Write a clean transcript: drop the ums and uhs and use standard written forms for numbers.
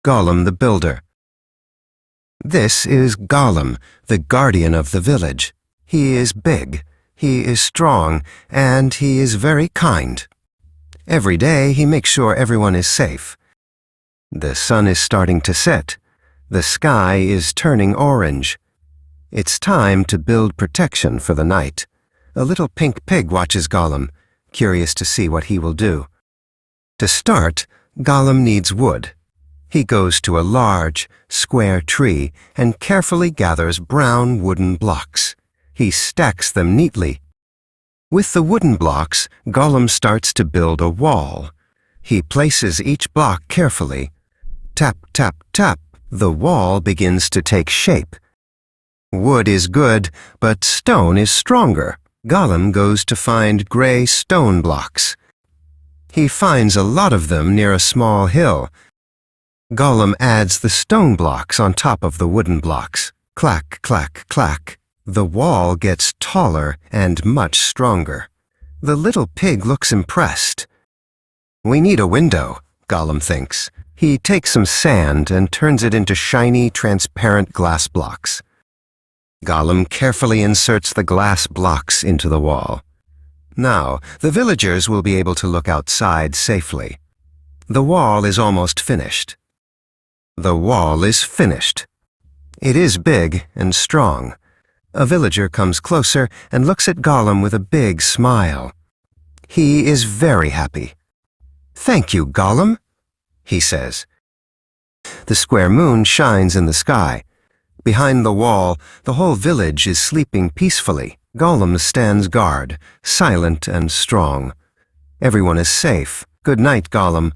Golem the Builder. This is Golem, the guardian of the village. He is big, he is strong, and he is very kind. Every day he makes sure everyone is safe. The sun is starting to set. The sky is turning orange. It's time to build protection for the night. A little pink pig watches Golem, curious to see what he will do. To start, Golem needs wood. He goes to a large, square tree and carefully gathers brown wooden blocks. He stacks them neatly. With the wooden blocks, Golem starts to build a wall. He places each block carefully. Tap, tap, tap, the wall begins to take shape. Wood is good, but stone is stronger. Golem goes to find gray stone blocks. He finds a lot of them near a small hill. Golem adds the stone blocks on top of the wooden blocks. Clack, clack, clack. The wall gets taller and much stronger. The little pig looks impressed. We need a window, Golem thinks. He takes some sand and turns it into shiny, transparent glass blocks. Golem carefully inserts the glass blocks into the wall. Now, the villagers will be able to look outside safely. The wall is almost finished. The wall is finished. It is big and strong. A villager comes closer and looks at Golem with a big smile. He is very happy. "Thank you, Golem," he says. The square moon shines in the sky. Behind the wall, the whole village is sleeping peacefully. Golem stands guard, silent and strong. Everyone is safe. Good night, Golem.